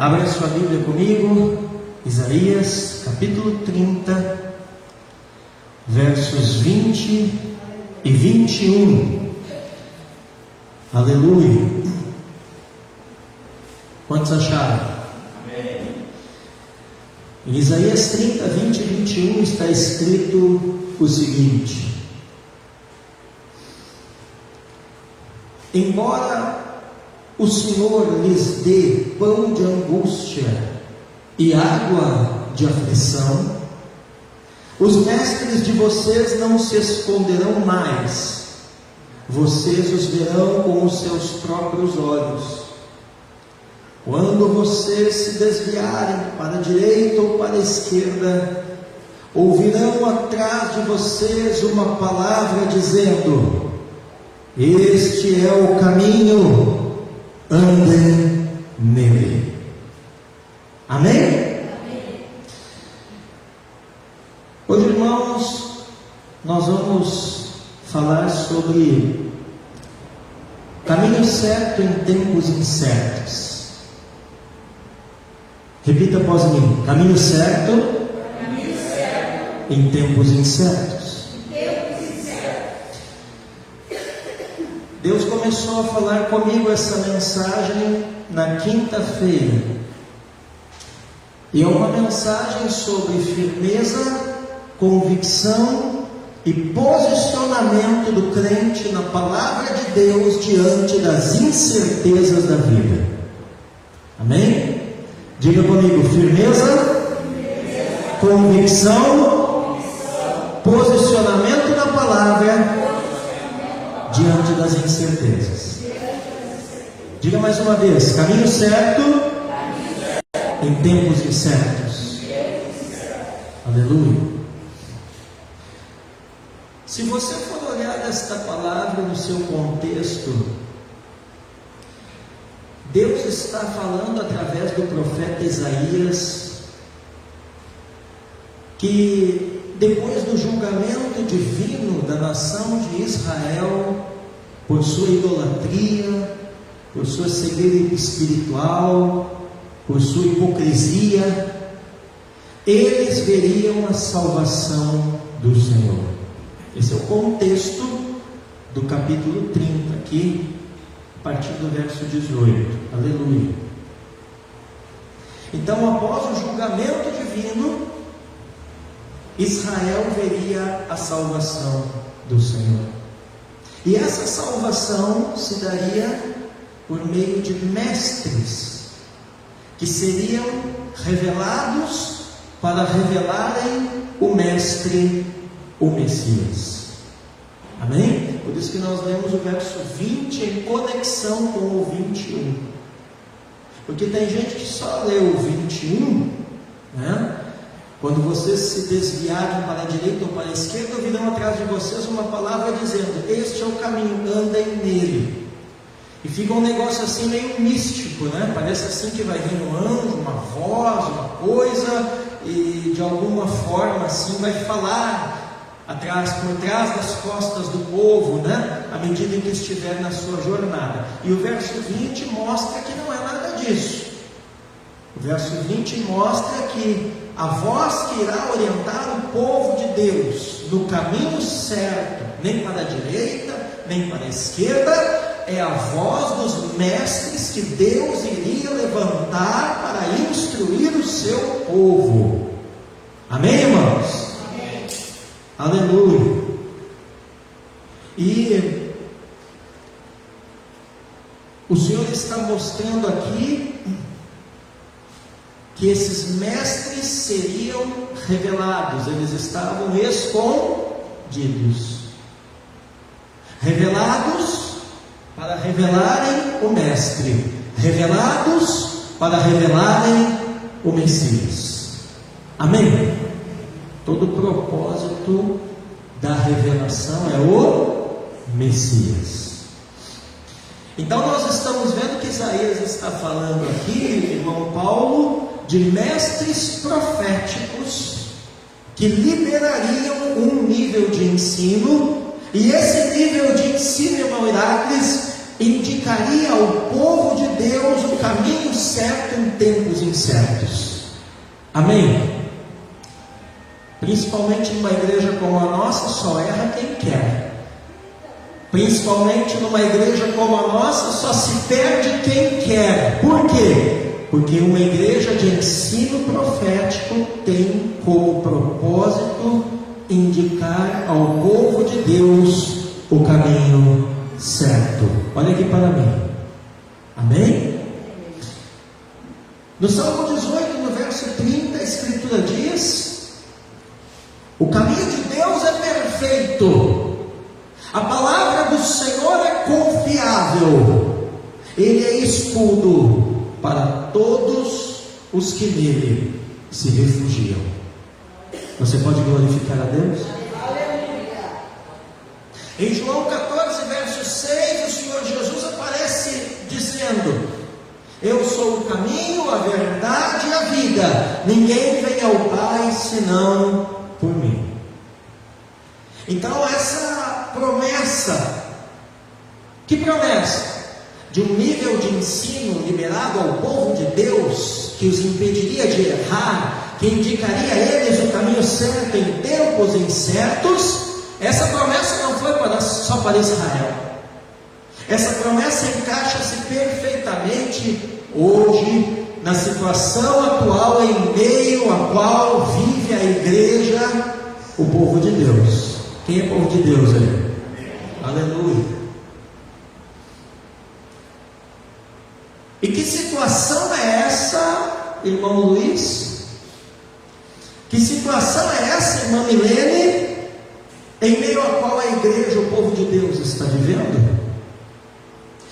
Abra sua Bíblia comigo, Isaías capítulo 30, versos 20 e 21. Aleluia. Quantos acharam? Amém. Em Isaías 30, 20 e 21 está escrito o seguinte: embora o Senhor lhes dê pão de angústia e água de aflição, os mestres de vocês não se esconderão mais, vocês os verão com os seus próprios olhos. Quando vocês se desviarem para a direita ou para a esquerda, ouvirão atrás de vocês uma palavra dizendo: este é o caminho, andem nele. Amém? Amém. Hoje, irmãos, nós vamos falar sobre caminho certo em tempos incertos. Repita após mim: caminho certo em tempos incertos. Deus começou a falar comigo essa mensagem na quinta-feira, e é uma mensagem sobre firmeza, convicção e posicionamento do crente na palavra de Deus diante das incertezas da vida. Amém? Diga comigo: firmeza, convicção, posicionamento na palavra diante das incertezas. Diga mais uma vez: caminho certo em tempos incertos. Aleluia. Se você for olhar esta palavra no seu contexto, Deus está falando através do profeta Isaías que depois do julgamento divino da nação de Israel por sua idolatria, por sua cegueira espiritual, por sua hipocrisia, eles veriam a salvação do Senhor. Esse é o contexto do capítulo 30 aqui, a partir do verso 18. Aleluia. Então, após o julgamento divino, Israel veria a salvação do Senhor. E essa salvação se daria por meio de mestres que seriam revelados para revelarem o Mestre, o Messias. Amém? Por isso que nós lemos o verso 20 em conexão com o 21. Porque tem gente que só lê o 21, né? Quando vocês se desviarem para a direita ou para a esquerda, ouvirão atrás de vocês uma palavra dizendo: este é o caminho, andem nele. E fica um negócio assim meio místico, né? Parece assim que vai vir um anjo, uma voz, uma coisa, e de alguma forma assim vai falar por trás das costas do povo, né? À medida em que estiver na sua jornada. E o verso 20 mostra que não é nada disso. O verso 20 mostra que a voz que irá orientar o povo de Deus no caminho certo, nem para a direita, nem para a esquerda, é a voz dos mestres que Deus iria levantar para instruir o seu povo. Amém, irmãos? Amém. Aleluia. E o Senhor está mostrando aqui que esses mestres seriam revelados, eles estavam escondidos, revelados para revelarem o Mestre, revelados para revelarem o Messias. Amém? Todo o propósito da revelação é o Messias. Então nós estamos vendo que Isaías está falando aqui, irmão Paulo, de mestres proféticos que liberariam um nível de ensino, e esse nível de ensino, irmão Heráclis, indicaria ao povo de Deus o caminho caminho certo em tempos incertos. Amém? Principalmente numa igreja como a nossa, só erra quem quer. Principalmente numa igreja como a nossa, só se perde quem quer. Por quê? Porque uma igreja de ensino profético tem como propósito indicar ao povo de Deus o caminho certo. Olha aqui para mim. Amém? No Salmo 18, no verso 30, a Escritura diz: o caminho de Deus é perfeito, a palavra do Senhor é confiável, Ele é escudo para todos os que nele se refugiam. Você pode glorificar a Deus? Aleluia. Em João 14, verso 6, o Senhor Jesus aparece dizendo: eu sou o caminho, a verdade e a vida, ninguém vem ao Pai senão por mim. Então essa promessa, que promessa? De um nível de ensino liberado ao povo de Deus, que os impediria de errar, que indicaria a eles o caminho certo em tempos incertos. Essa promessa não foi só para Israel. Essa promessa encaixa-se perfeitamente hoje, na situação atual em meio à qual vive a igreja, o povo de Deus. Quem é povo de Deus aí? Aleluia. E que situação é essa, irmão Luiz? Que situação é essa, irmã Milene, em meio à qual a igreja, o povo de Deus está vivendo?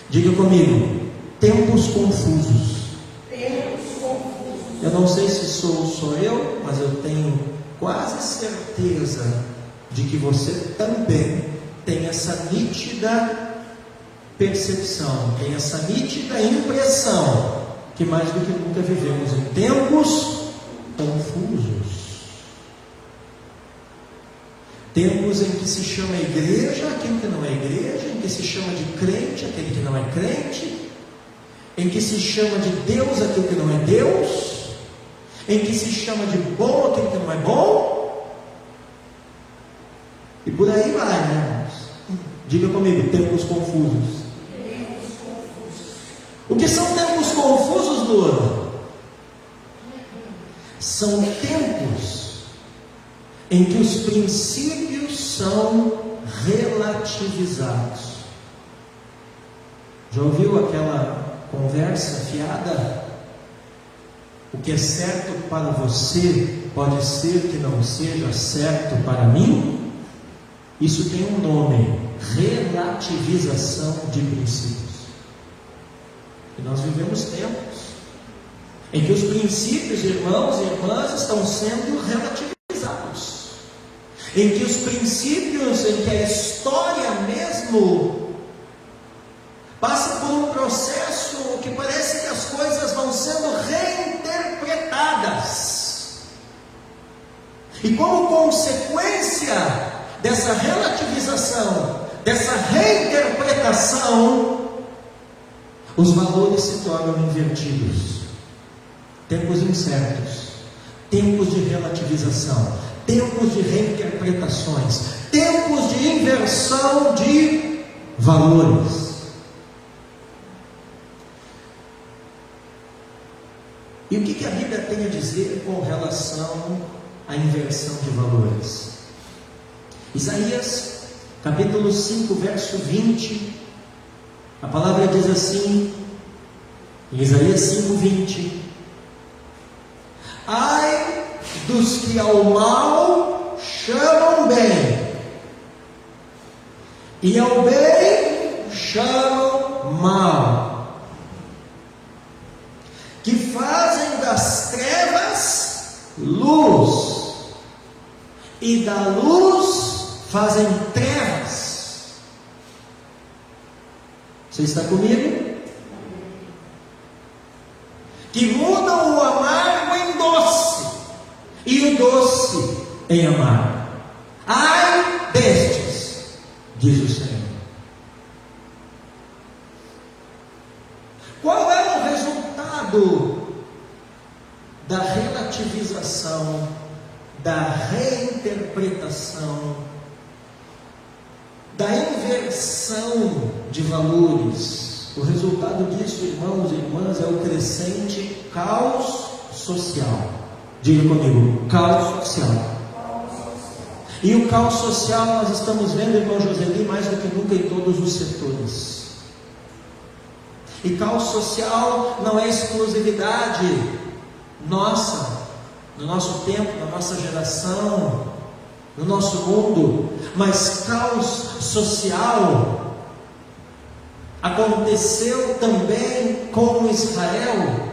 Diga comigo: tempos confusos. Tempos confusos. Eu não sei se sou eu, mas eu tenho quase certeza de que você também tem essa nítida percepção, tem essa nítida impressão que mais do que nunca vivemos em tempos confusos. Tempos em que se chama igreja aquilo que não é igreja, em que se chama de crente aquele que não é crente, em que se chama de Deus aquilo que não é Deus, em que se chama de bom aquilo que não é bom, e por aí vai, né, irmãos? Diga comigo: tempos confusos. O que são tempos confusos, Lula? São tempos em que os princípios são relativizados. Já ouviu aquela conversa fiada? O que é certo para você pode ser que não seja certo para mim? Isso tem um nome: relativização de princípios. E nós vivemos tempos em que os princípios, irmãos e irmãs, estão sendo relativizados, em que os princípios, em que a história mesmo passa por um processo que parece que as coisas vão sendo reinterpretadas, e como consequência dessa relativização, dessa reinterpretação, os valores se tornam invertidos. Tempos incertos, tempos de relativização, tempos de reinterpretações, tempos de inversão de valores. E o que a Bíblia tem a dizer com relação à inversão de valores? Isaías, capítulo 5, verso 20, a palavra diz assim, em Isaías 5, 20: ai dos que ao mal chamam bem, e ao bem chamam mal, que fazem das trevas luz, e da luz fazem trevas. Você está comigo? Que mudam o amargo em doce, e o doce em amargo. Ai destes, diz o Senhor. Qual é o resultado resultado da relativização, da reinterpretação, da inversão de valores. O resultado disso, irmãos e irmãs, é o crescente caos social. Diga comigo, caos social. E o caos social nós estamos vendo, irmão Joseli, mais do que nunca em todos os setores. E caos social não é exclusividade nossa, no nosso tempo, na nossa geração, no nosso mundo, mas caos social aconteceu também com Israel.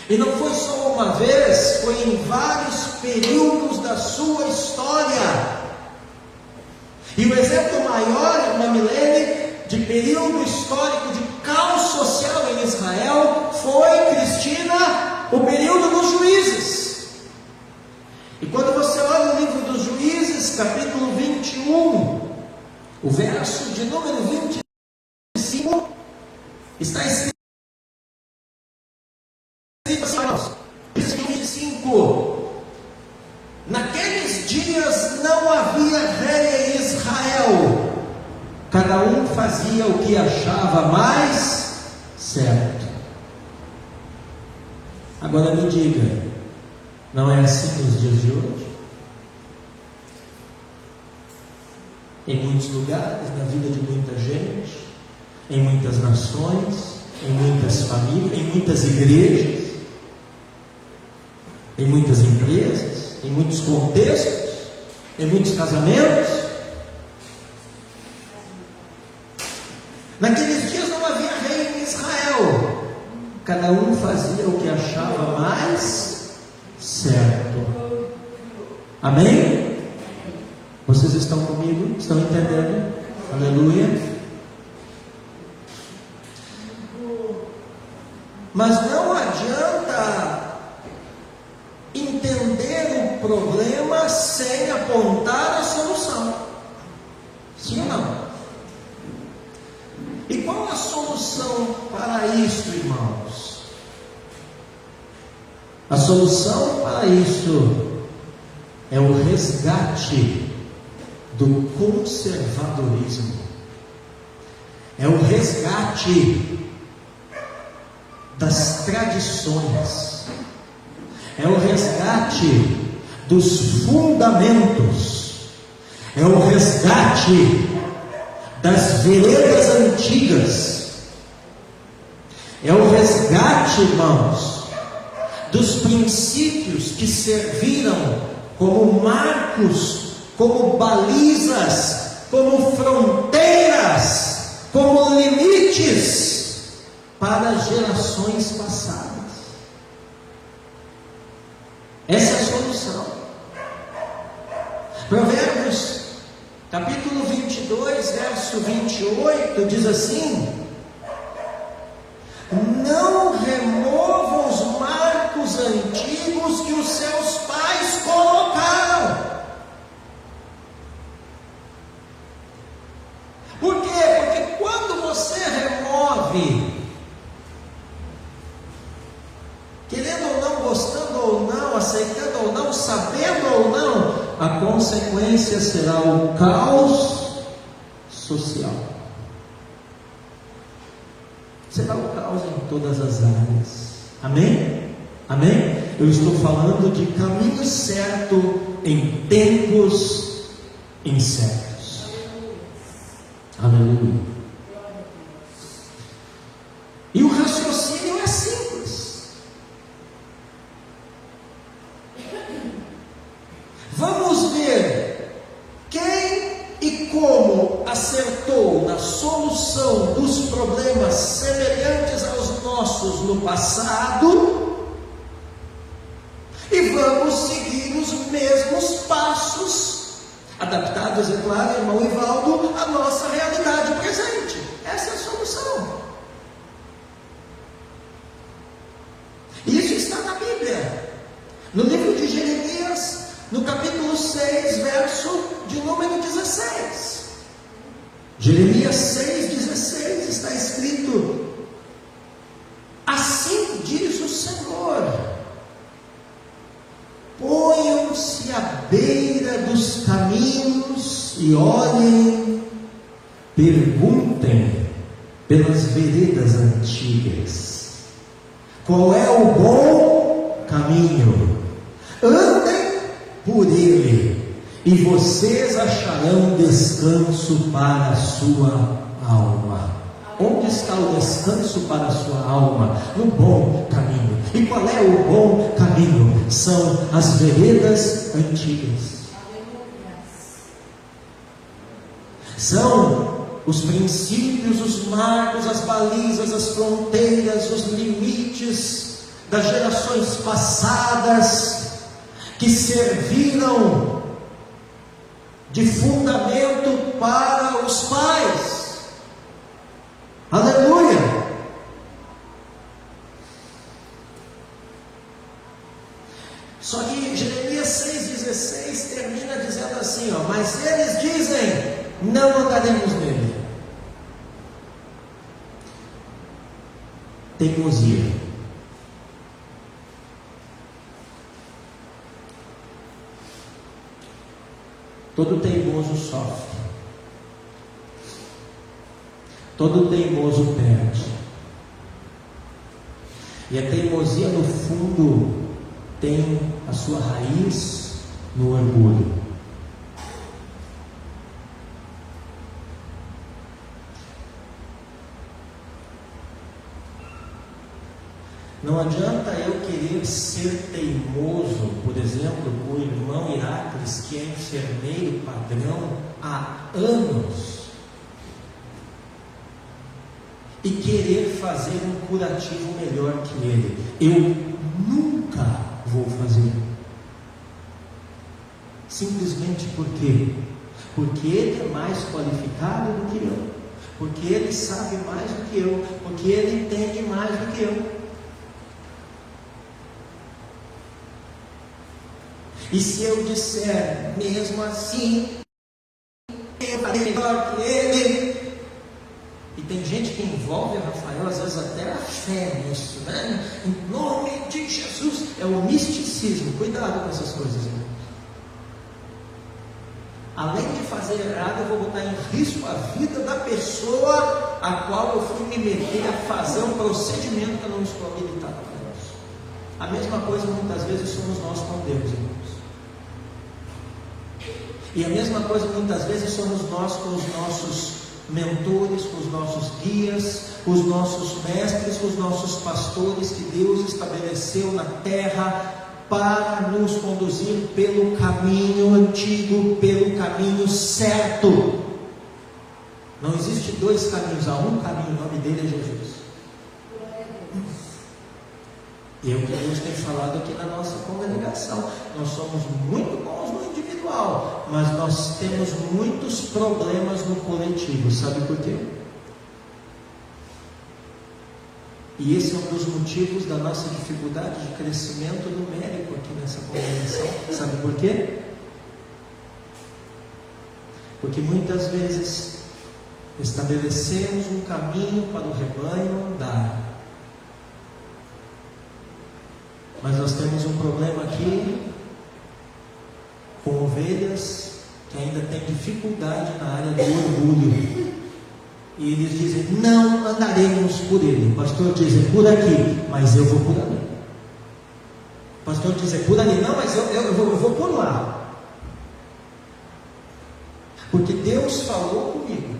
E não foi só uma vez, foi em vários períodos da sua história. E o exemplo maior, irmã Milene, de período histórico de caos social em Israel foi, Cristina, o período dos juízes. E quando você olha o livro dos Juízes, capítulo 21, o verso de número 25, está escrito assim, 25: naqueles dias não havia rei em Israel, cada um fazia o que achava mais certo. Agora me diga, não é assim nos dias de hoje? Em muitos lugares, na vida de muita gente, em muitas nações, em muitas famílias, em muitas igrejas, em muitas empresas, em muitos contextos, em muitos casamentos. Naqueles dias não havia rei em Israel, cada um fazia o que achava mais certo. Amém? Vocês estão comigo? Estão entendendo? Aleluia. Mas não adianta entender o problema sem apontar a solução. Sim ou não? E qual a solução para isso, irmãos? A solução para isso é o resgate do conservadorismo. É o resgate das tradições. É o resgate dos fundamentos. É o resgate das veredas antigas. É o resgate, irmãos, dos princípios que serviram como marcos, como balizas, como fronteiras, como limites para gerações passadas. Essa é a solução. Provérbios capítulo 22, verso 28 diz assim: não removam os marcos antigos que os seus pais colocaram. Por quê? Porque quando você remove, querendo ou não, gostando ou não, aceitando ou não, sabendo ou não, a consequência será o caos social. Será o caos em todas as áreas. Amém? Amém? Eu estou falando de caminho certo em tempos incertos. Aleluia. E o raciocínio é simples. Vamos ver quem e como acertou na solução dos problemas semelhantes aos nossos no passado, e vamos seguir os mesmos passos, adaptados, é claro, irmão Ivaldo, à nossa realidade presente. Essa é a solução. Isso está na Bíblia, no livro de Jeremias, no capítulo 6, verso de número 16. Jeremias 6,16 está escrito assim: Senhor. Ponham-se à beira dos caminhos e olhem, perguntem pelas veredas antigas, qual é o bom caminho, andem por ele, e vocês acharão descanso para a sua alma. Onde está o descanso para a sua alma? No bom caminho. E qual é o bom caminho? São as veredas antigas. São os princípios, os marcos, as balizas, as fronteiras, os limites das gerações passadas, que serviram de fundamento para os pais. Aleluia! Só que Jeremias 6,16 termina dizendo assim, mas eles dizem, não andaremos nele. Teimosia. Todo teimoso sofre. Todo teimoso perde. E a teimosia, no fundo, tem a sua raiz no orgulho. Não adianta eu querer ser teimoso, por exemplo, com o irmão Heracles, que é enfermeiro padrão há anos, e querer fazer um curativo melhor que ele. Eu nunca vou fazer. Simplesmente por quê? Porque ele é mais qualificado do que eu, porque ele sabe mais do que eu, porque ele entende mais do que eu. E se eu disser, mesmo assim, eu farei melhor que ele. E tem gente que envolve, Rafael, às vezes até a fé nisso, né? Em nome de Jesus. É o misticismo. Cuidado com essas coisas, irmãos. Além de fazer errado, eu vou botar em risco a vida da pessoa a qual eu fui me meter a fazer um procedimento que eu não estou habilitado para isso. A mesma coisa muitas vezes somos nós com Deus, irmãos. E a mesma coisa muitas vezes somos nós com os nossos mentores, com os nossos guias, com os nossos mestres, com os nossos pastores que Deus estabeleceu na terra para nos conduzir pelo caminho antigo, pelo caminho certo. Não existe dois caminhos, há um caminho, o nome dele é Jesus. E é o que Deus tem falado aqui na nossa congregação. Nós somos muito bons no individual, mas nós temos muitos problemas no coletivo. Sabe por quê? E esse é um dos motivos da nossa dificuldade de crescimento numérico aqui nessa congregação. Sabe por quê? Porque muitas vezes estabelecemos um caminho para o rebanho andar, mas nós temos um problema aqui com ovelhas que ainda têm dificuldade na área do orgulho. E eles dizem, não andaremos por ele. O pastor diz, é por aqui, mas eu vou por ali. O pastor diz, é por ali, não, mas eu vou por lá. Porque Deus falou comigo.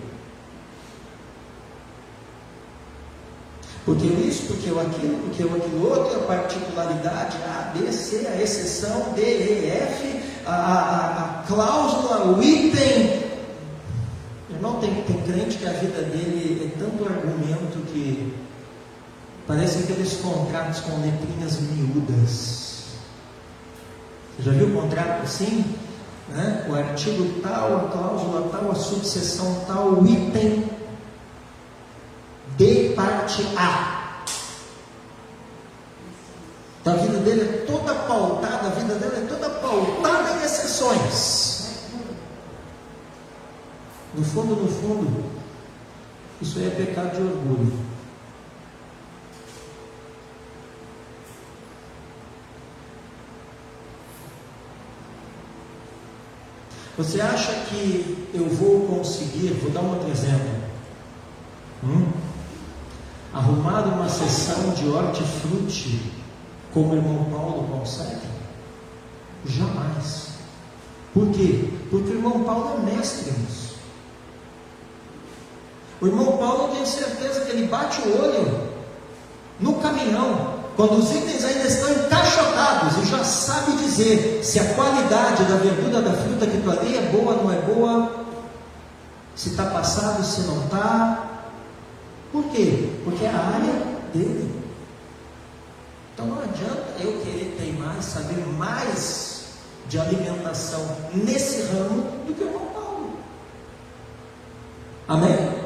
Porque isso, porque eu aquilo, porque eu aquilo outro, a particularidade, A, B, C, a exceção, D, E, F, a cláusula, o item. Irmão, tem crente que a vida dele é tanto argumento que parece aqueles contratos com letrinhas miúdas. Você já viu o contrato assim? Né? O artigo tal, a cláusula tal, a subseção tal, o item D, parte A. Então a vida dele é toda pautada, a vida dele é toda pautada em exceções. No fundo, isso aí é pecado de orgulho. Você acha que eu vou conseguir, vou dar um outro exemplo, arrumar uma sessão de hortifruti como o irmão Paulo consegue? Jamais. Por quê? Porque o irmão Paulo é mestre nisso. O irmão Paulo, eu tenho certeza que ele bate o olho no caminhão, quando os itens ainda estão encaixotados, e já sabe dizer se a qualidade da verdura, da fruta que está ali é boa, não é boa, se está passado, se não está. Por quê? Porque é a área dele. Então não adianta eu querer teimar e saber mais de alimentação nesse ramo do que o irmão Paulo. Amém?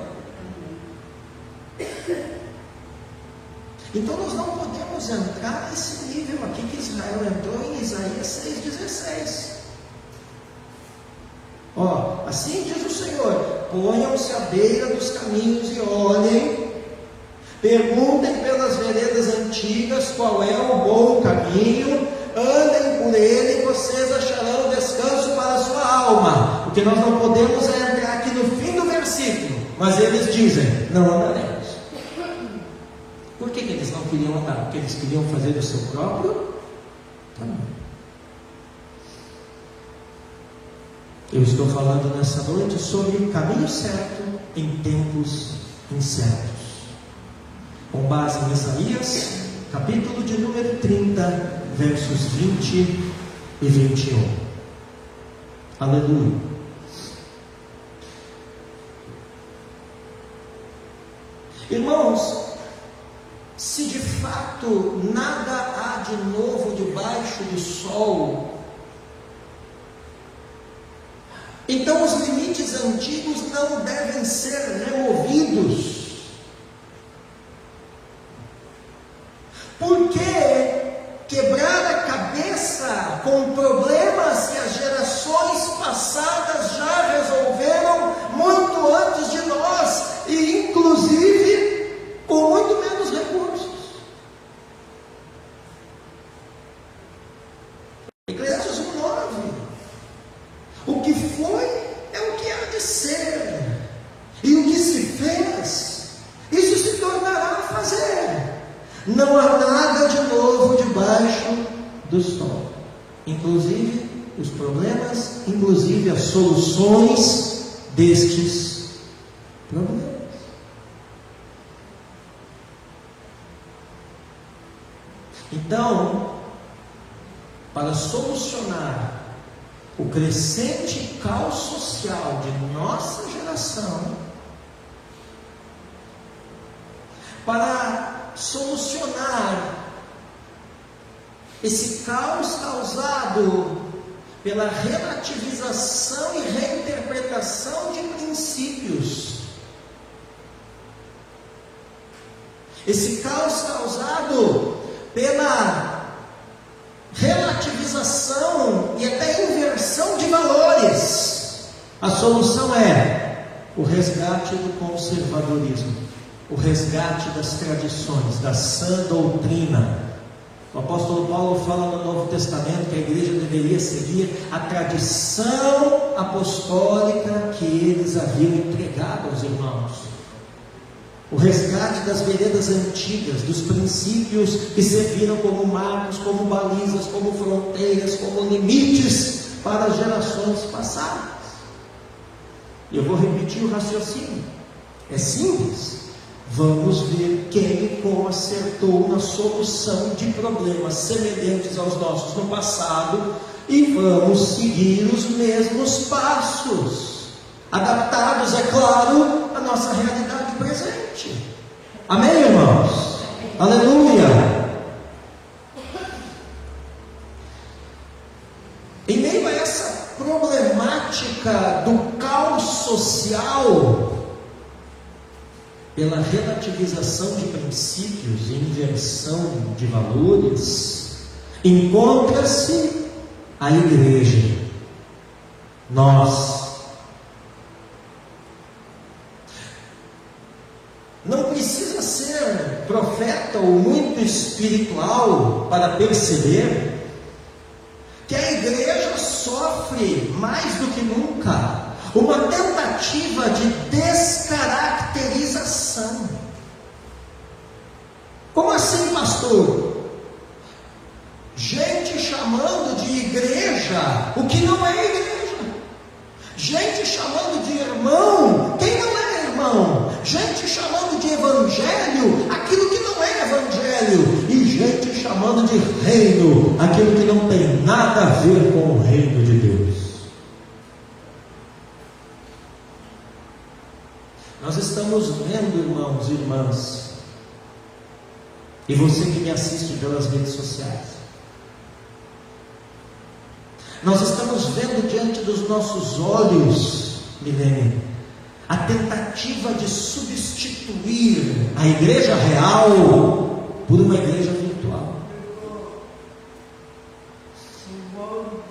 Então nós não podemos entrar nesse nível aqui que Israel entrou em Isaías 6,16. Assim diz o Senhor: ponham-se à beira dos caminhos e olhem, perguntem pelas veredas antigas qual é o bom caminho, andem por ele e vocês acharão descanso para a sua alma. Porque nós não podemos entrar aqui no fim do versículo, mas eles dizem: não andaremos. Por que eles não queriam andar? Porque eles queriam fazer do seu próprio caminho. Eu estou falando nessa noite sobre o caminho certo em tempos incertos, com base em Isaías, capítulo de número 30, versos 20 e 21. Aleluia. Irmãos, se de fato nada há de novo debaixo do sol, então os limites antigos não devem ser removidos. Por que quebrar a cabeça com problemas que as gerações passadas já resolveram muito antes de nós, e inclusive com muito menos recursos? Eclesiastes 1:9. O que foi é o que há de ser, e o que se fez, isso se tornará a fazer. Não há nada de novo debaixo do sol. Inclusive os problemas, inclusive as soluções destes problemas. Então, para solucionar o crescente caos social de nossa geração, para solucionar esse caos causado pela relativização e reinterpretação de princípios, esse caos causado pela relativização e até inversão de valores, a solução é o resgate do conservadorismo, o resgate das tradições, da sã doutrina. O apóstolo Paulo fala no Novo Testamento que a igreja deveria seguir a tradição apostólica que eles haviam entregado aos irmãos. O resgate das veredas antigas, dos princípios que serviram como marcos, como balizas, como fronteiras, como limites para as gerações passadas. E eu vou repetir o raciocínio. É simples. Vamos ver quem e como acertou na solução de problemas semelhantes aos nossos no passado, e vamos seguir os mesmos passos, adaptados, é claro, à nossa realidade presente. Amém, irmãos? Aleluia! Em meio a essa problemática do caos social, pela relativização de princípios e inversão de valores, encontra-se a igreja, nós. Não precisa ser profeta ou muito espiritual para perceber que a igreja sofre mais do que nunca uma tentativa de descaracterização. Como assim, pastor? Gente chamando de igreja o que não é igreja. Gente chamando de irmão quem não é irmão. Gente chamando de evangelho aquilo que não é evangelho. E gente chamando de reino aquilo que não tem nada a ver com o reino de Deus. Nós estamos vendo, irmãos e irmãs, e você que me assiste pelas redes sociais, nós estamos vendo diante dos nossos olhos, Milene, a tentativa de substituir a igreja real por uma igreja virtual.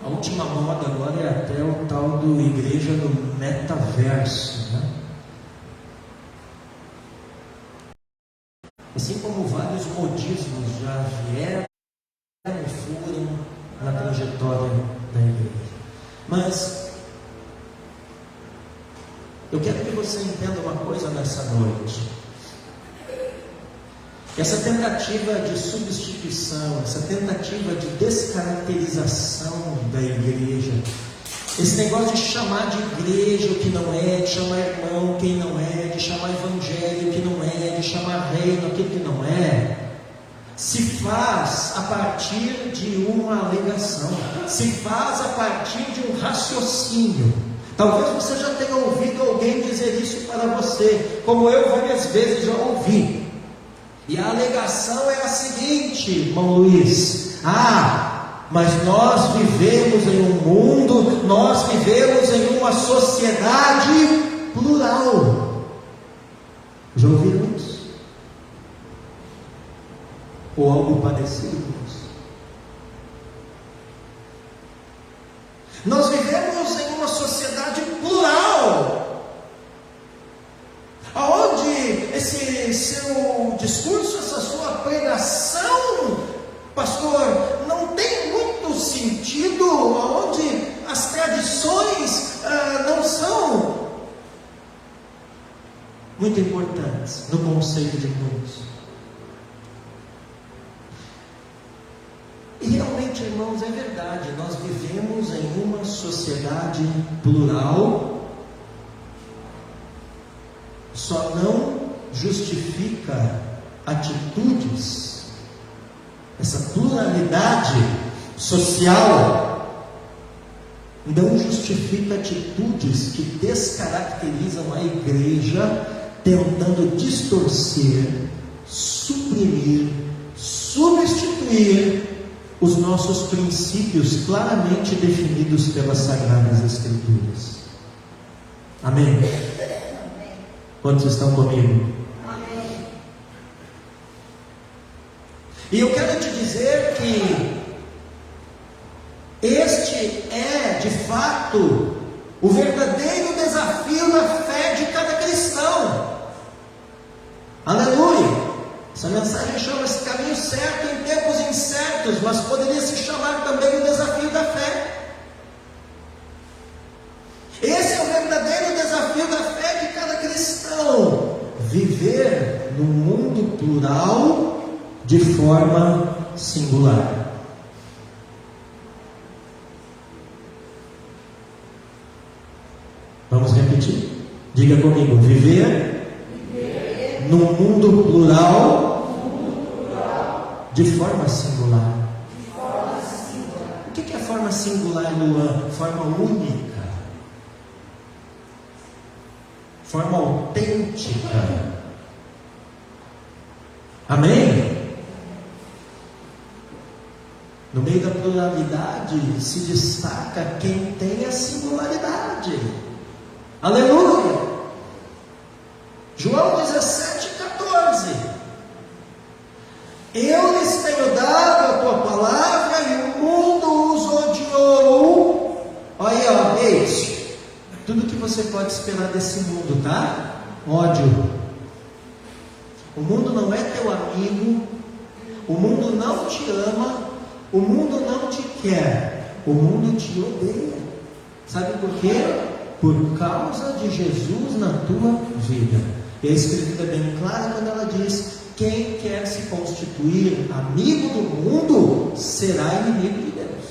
A última moda agora é até o tal do igreja no metaverso, né? Assim como vários modismos já vieram e foram na trajetória da igreja. Mas eu quero que você entenda uma coisa nessa noite. Essa tentativa de substituição, essa tentativa de descaracterização da igreja, esse negócio de chamar de igreja o que não é, de chamar irmão quem não é, de chamar evangelho o que não é, de chamar reino aquilo que não é, se faz a partir de uma alegação, se faz a partir de um raciocínio. Talvez você já tenha ouvido alguém dizer isso para você, como eu várias vezes já ouvi. E a alegação é a seguinte, irmão Luiz: mas nós vivemos em um mundo, nós vivemos em uma sociedade plural. Já ouviram isso? Ou algo parecido com isso? Nós vivemos em uma sociedade plural, aonde esse seu discurso, essa sua pregação, pastor, não tem muito sentido, onde as tradições não são muito importantes no conceito de muitos. E realmente, irmãos, é verdade, nós vivemos em uma sociedade plural, só não justifica atitudes, essa pluralidade social não justifica atitudes que descaracterizam a igreja, tentando distorcer, suprimir, substituir os nossos princípios claramente definidos pelas Sagradas Escrituras. Amém? Quantos estão comigo? Amém. E eu quero te dizer que este é, de fato, o verdadeiro desafio da fé de cada cristão. Aleluia! Essa mensagem chama esse caminho certo em tempos incertos, mas poderia se chamar também o desafio da fé. Esse é o verdadeiro desafio da fé de cada cristão: viver num mundo plural de forma singular. Vamos repetir? Diga comigo: viver num mundo plural de forma singular. O que é forma singular, Luan? Forma única, forma autêntica. Amém? No meio da pluralidade se destaca quem tem a singularidade. Aleluia! João 17,14. Eu lhes tenho dado a tua palavra e o mundo os odiou. Olha aí, eis, tudo que você pode esperar desse mundo, tá? Ódio. O mundo não é teu amigo, o mundo não te ama, o mundo não te quer. o mundo te odeia. Sabe por quê? Por causa de Jesus na tua vida. E a Escritura é bem clara quando ela diz: quem quer se constituir amigo do mundo será inimigo de Deus.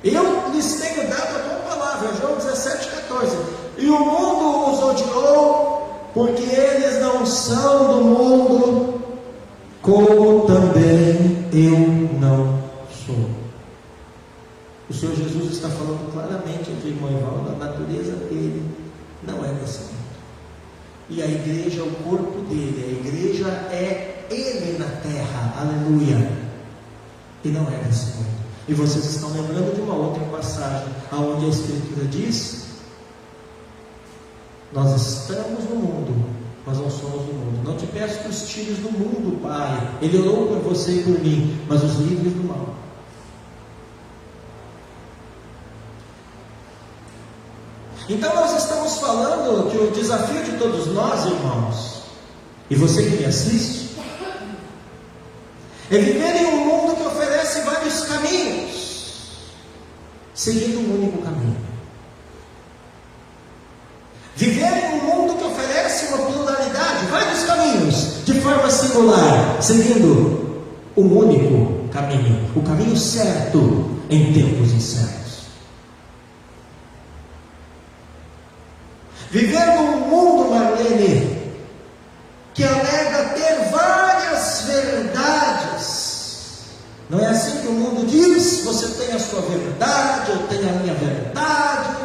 Eu lhes tenho dado a tua palavra, João 17,14. E o mundo os odiou, porque eles não são do mundo, como também eu não sou. O Senhor Jesus está falando claramente aqui, irmão Ivaldo, a natureza dele não é desse mundo. E a igreja é o corpo dele, a igreja é ele na terra, aleluia. E não é desse mundo. E vocês estão lembrando de uma outra passagem, onde a Escritura diz: nós estamos no mundo, mas não somos do mundo. Não te peço que os tires do mundo, Pai. Ele orou por você e por mim, mas os livres do mal. Então nós estamos falando que o desafio de todos nós, irmãos, e você que me assiste, é viver em um mundo que oferece vários caminhos, seguindo um único caminho. Viver em um mundo que oferece uma pluralidade, vários caminhos, de forma singular, seguindo um único caminho, o caminho certo em tempos incertos. Viver num mundo, Marlene, que alega ter várias verdades. Não é assim que o mundo diz: você tem a sua verdade, eu tenho a minha verdade.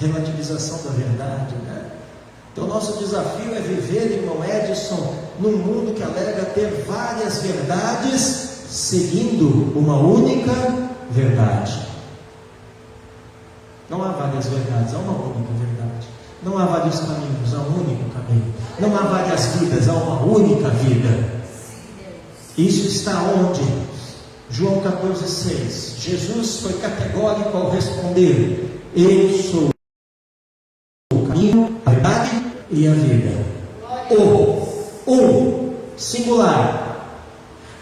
Relativização da verdade, né? Então nosso desafio é viver, irmão Edson, num mundo que alega ter várias verdades, seguindo uma única verdade. Não há várias verdades, há uma única verdade. Não há vários caminhos, há um único caminho. Não há várias vidas, há uma única vida. Isso está onde? João 14,6. Jesus foi categórico ao responder: eu sou o caminho, a verdade e a vida. Singular.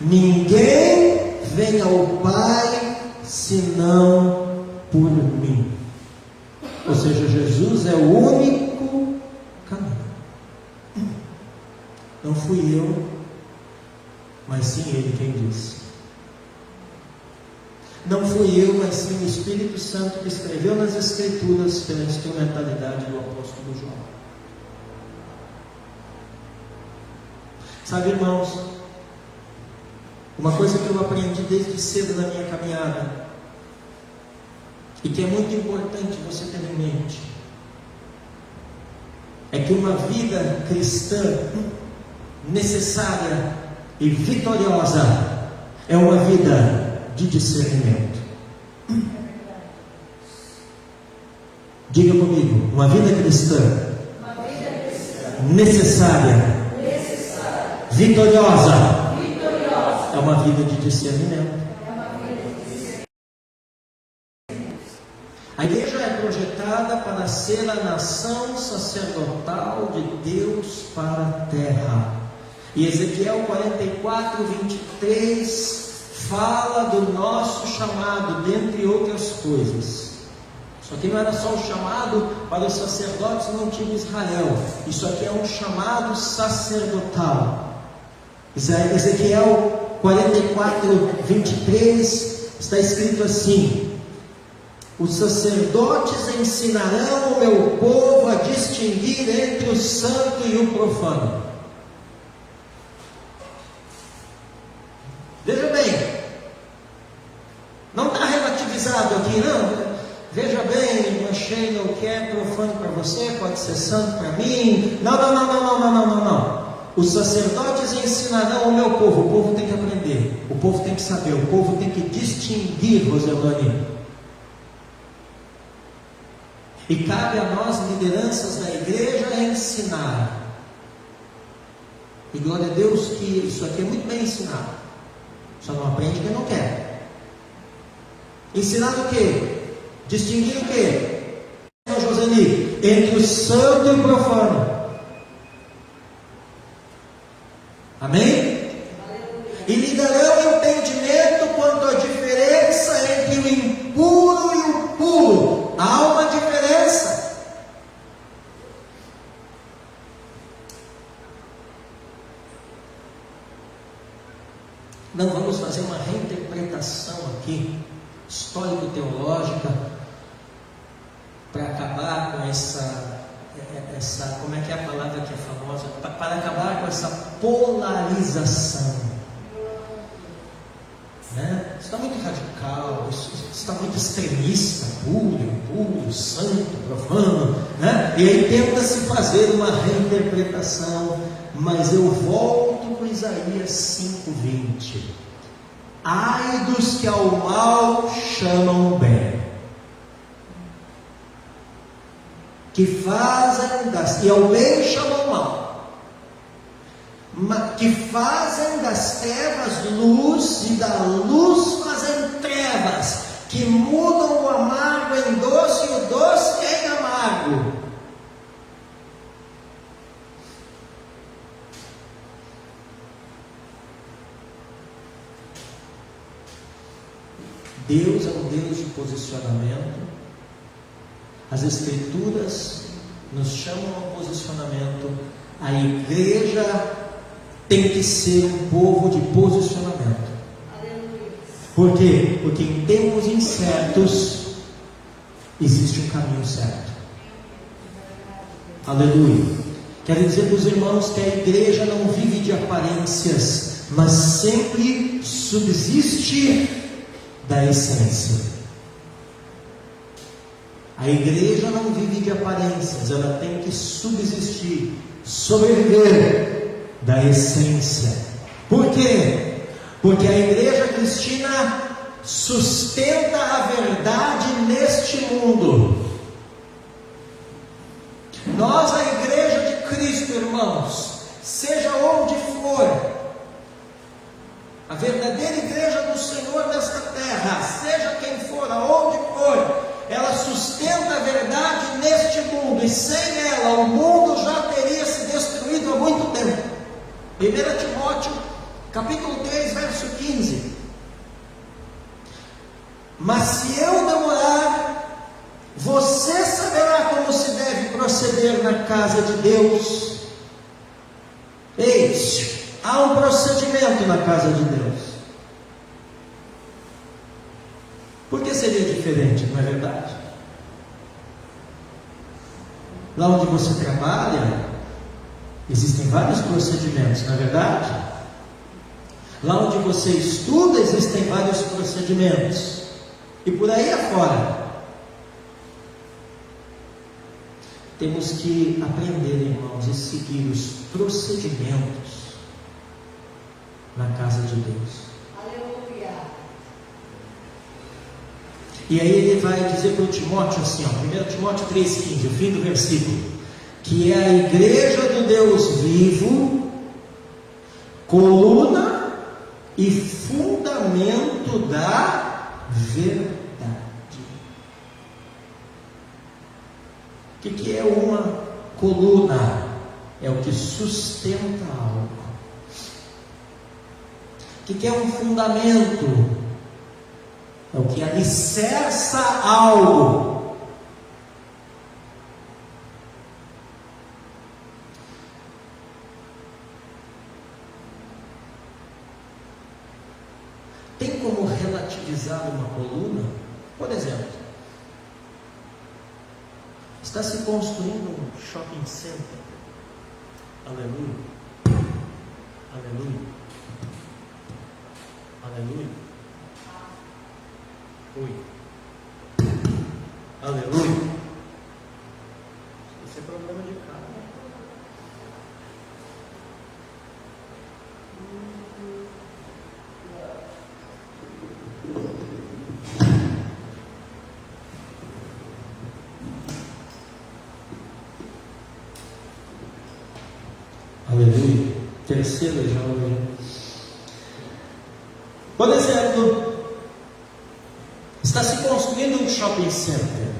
Ninguém vem ao Pai senão por mim. Ou seja, Jesus é o único caminho. Não fui eu, mas sim Ele quem disse. Não fui eu, mas sim o Espírito Santo que escreveu nas Escrituras pela instrumentalidade do apóstolo João. Sabe, irmãos, uma coisa que eu aprendi desde cedo na minha caminhada, e que é muito importante você ter em mente, é que uma vida cristã necessária e vitoriosa é uma vida de discernimento. Diga comigo: uma vida cristã necessária, vitoriosa é uma vida de discernimento. A igreja é projetada para ser a nação sacerdotal de Deus para a terra. E Ezequiel 44:23 fala do nosso chamado, dentre outras coisas. Isso aqui não era só um chamado para os sacerdotes no antigo Israel. Isso aqui é um chamado sacerdotal. Ezequiel 44:23 está escrito assim: os sacerdotes ensinarão o meu povo a distinguir entre o santo e o profano. Veja bem, não está relativizado aqui, não. Veja bem, Sheila, o que é profano para você pode ser santo para mim. Não. Os sacerdotes ensinarão o meu povo. O povo tem que aprender, o povo tem que saber, o povo tem que distinguir, Roselane. E cabe a nós, lideranças da igreja, ensinar. E glória a Deus que isso aqui é muito bem ensinado. Só não aprende quem não quer. Ensinar o quê? Distinguir o quê? Joseli, entre o santo e o profano. Amém? E lhe darão entendimento quanto à diferença entre o impuro e o puro. Há uma diferença. Não vamos fazer uma reinterpretação aqui, histórico-teológica, para acabar com essa, como é que é a palavra que é famosa? Para acabar com essa polarização. Né? Isso está muito radical, isso está muito extremista, puro, santo, profano, né? E aí tenta-se fazer uma reinterpretação, mas eu volto com Isaías 5:20. Ai dos que ao mal chamam bem, que fazem e ao bem chamam mal, que fazem das trevas luz e da luz fazem trevas, que mudam o amargo em doce e o doce em amargo. Deus é um Deus de posicionamento. As Escrituras nos chamam ao posicionamento. A igreja tem que ser um povo de posicionamento. Por quê? Porque em tempos incertos existe um caminho certo. Aleluia. Quero dizer para os irmãos que a igreja não vive de aparências, mas sempre subsiste da essência. A igreja não vive de aparências, ela tem que subsistir, sobreviver da essência. Por quê? Porque a igreja cristina sustenta a verdade neste mundo. Nós, a igreja de Cristo, irmãos, seja onde for, a verdadeira igreja do Senhor nesta terra, seja quem for, aonde for, ela sustenta a verdade neste mundo, e sem ela o mundo já teria se destruído há muito tempo. 1 Timóteo, capítulo 3, verso 15. Mas se eu demorar, você saberá como se deve proceder na casa de Deus. Eis, há um procedimento na casa de Deus. Por que seria diferente, não é verdade? Lá onde você trabalha, existem vários procedimentos, não é verdade? Lá onde você estuda, existem vários procedimentos. E por aí afora. Temos que aprender, irmãos, e seguir os procedimentos na casa de Deus. Aleluia. E aí ele vai dizer para o Timóteo assim, 1 Timóteo 3,15, o fim do versículo, que é a igreja do Deus vivo, coluna e fundamento da verdade. O que é uma coluna? É o que sustenta algo. O que é um fundamento? É o que alicerça algo. Tem como relativizar uma coluna? Por exemplo, está se construindo um shopping center. Aleluia. Aleluia. Aleluia. Oi. Aleluia. Esse é problema de cara. Aleluia. Terceira já hoje. Por exemplo, está se construindo um shopping center.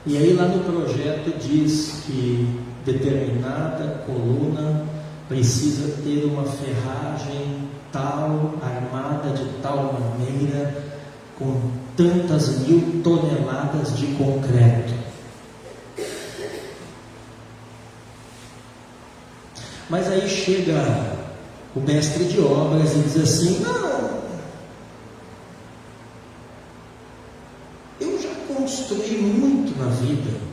E aí lá no projeto diz que determinada coluna precisa ter uma ferragem tal, armada de tal maneira, com tantas 1000 toneladas de concreto. Mas aí chega o mestre de obras e diz assim: não, eu já construí muito na vida.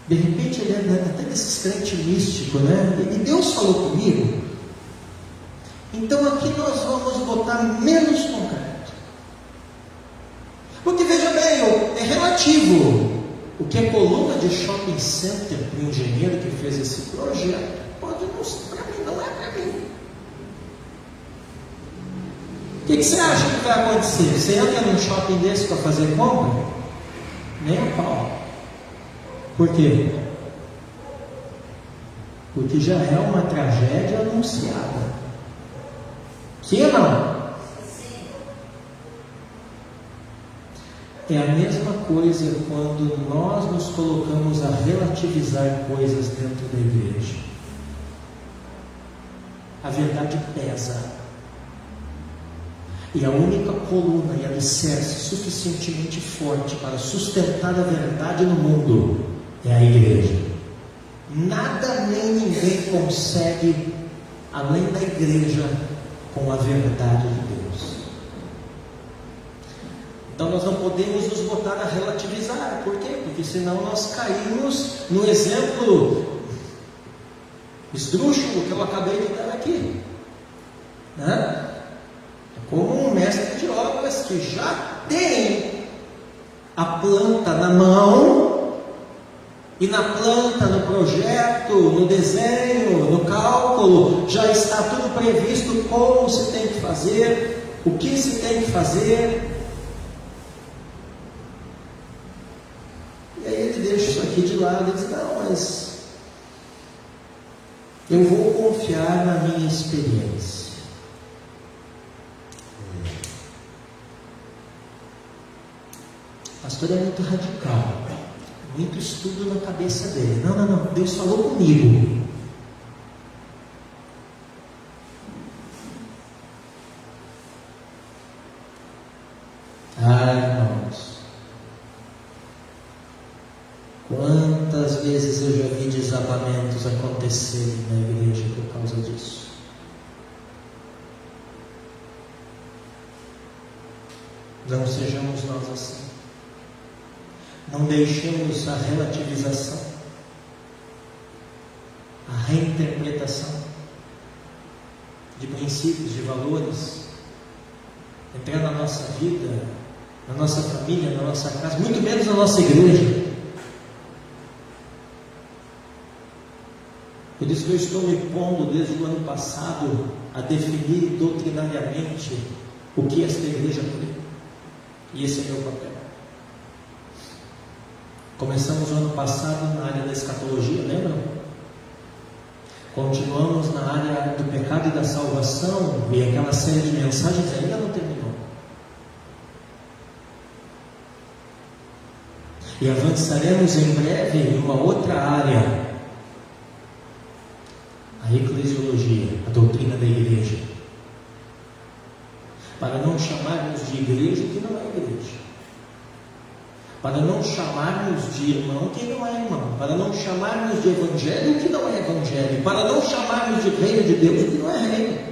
De repente ele é até desses crentes místicos, né? E Deus falou comigo. Então aqui nós vamos botar menos concreto. Porque veja bem, é relativo. O que é coluna de shopping center para o engenheiro que fez esse projeto, pode não ser para mim, não é para mim. O que você acha que vai acontecer? Você entra num shopping desse para fazer compra? Nem a pau. Por quê? Porque já é uma tragédia anunciada. Sim ou não? É a mesma coisa quando nós nos colocamos a relativizar coisas dentro da igreja. A verdade pesa. E a única coluna e alicerce suficientemente forte para sustentar a verdade no mundo é a igreja. Nada nem ninguém consegue, além da igreja, com a verdade de Deus. Então nós não podemos nos botar a relativizar. Por quê? Porque senão nós caímos no exemplo esdrúxulo que eu acabei de dar aqui, né? É como um mestre de obras que já tem a planta na mão, e na planta, no projeto, no desenho, no cálculo, já está tudo previsto, como se tem que fazer, o que se tem que fazer. E aí ele deixa isso aqui de lado e diz: não, mas eu vou confiar na minha experiência. O pastor é muito radical, muito estudo na cabeça dele. Não, Deus falou comigo. Irmãos, quantas vezes eu já vi desabamentos acontecerem na igreja por causa disso. Não sejamos nós assim. Não deixemos a relativização, a reinterpretação de princípios, de valores, entrar na nossa vida, na nossa família, na nossa casa, muito menos na nossa igreja. Por isso que eu estou me pondo desde o ano passado a definir doutrinariamente o que esta igreja crê. E esse é meu papel. Começamos o ano passado na área da escatologia, lembram? Continuamos na área do pecado e da salvação, e aquela série de mensagens ainda não terminou. E avançaremos em breve em uma outra área, a eclesiologia, a doutrina da igreja, para não chamarmos de igreja o que não é igreja, para não chamarmos de irmão que não é irmão, para não chamarmos de evangelho o que não é evangelho, para não chamarmos de reino de Deus o que não é reino.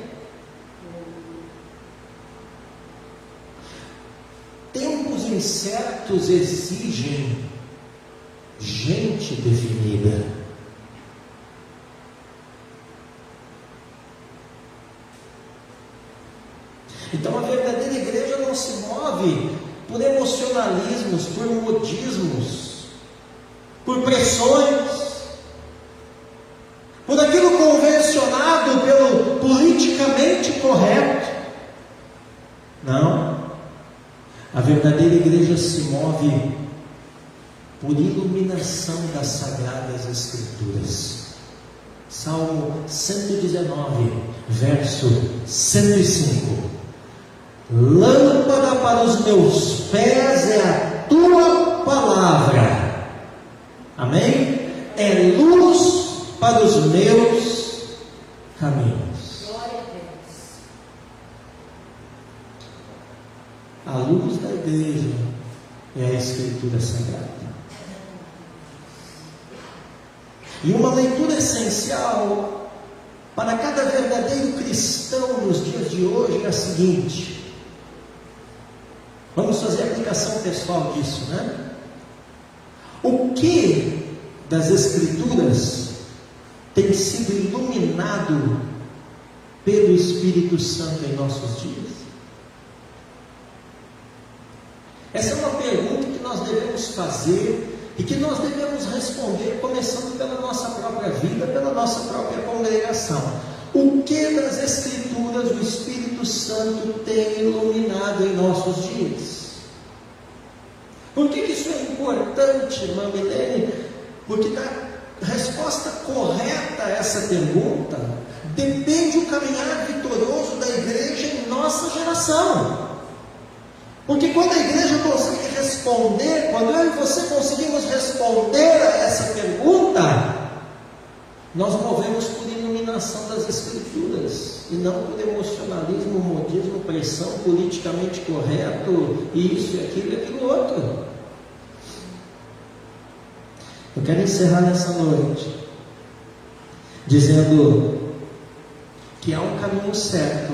Tempos incertos exigem gente definida. Então a verdadeira igreja não se move por emocionalismos, por modismos, por pressões, por aquilo convencionado pelo politicamente correto. Não. A verdadeira igreja se move por iluminação das Sagradas Escrituras. Salmo 119, verso 105. Lâmpada para os meus pés é a tua palavra. Amém? É luz para os meus caminhos. Glória a Deus. A luz da igreja é a Escritura Sagrada. E uma leitura essencial para cada verdadeiro cristão nos dias de hoje é a seguinte. Vamos fazer a aplicação pessoal disso, né? O que das Escrituras tem sido iluminado pelo Espírito Santo em nossos dias? Essa é uma pergunta que nós devemos fazer e que nós devemos responder começando pela nossa própria vida, pela nossa própria congregação. O que das Escrituras o Espírito Santo tem iluminado em nossos dias? Por que isso é importante, irmã Milene? Porque da resposta correta a essa pergunta depende o caminhar vitorioso da igreja em nossa geração. Porque quando a igreja consegue responder, quando eu e você conseguimos responder a essa pergunta, nós movemos por iluminação das Escrituras, e não por emocionalismo, modismo, pressão, politicamente correto, isso e aquilo outro. Eu quero encerrar nessa noite dizendo que há um caminho certo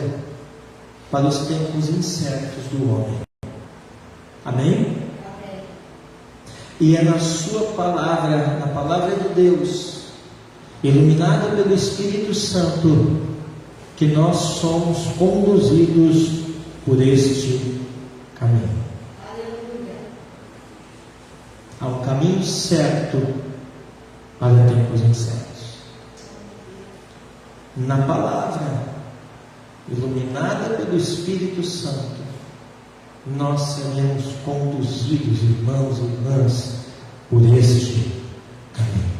para os tempos incertos do homem. Amém? Amém. E é na sua palavra, na palavra de Deus, iluminada pelo Espírito Santo, que nós somos conduzidos por este caminho. Aleluia. Há um caminho certo para tempos incertos. Na palavra, iluminada pelo Espírito Santo, nós seremos conduzidos, irmãos e irmãs, por este caminho.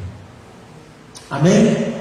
Amém?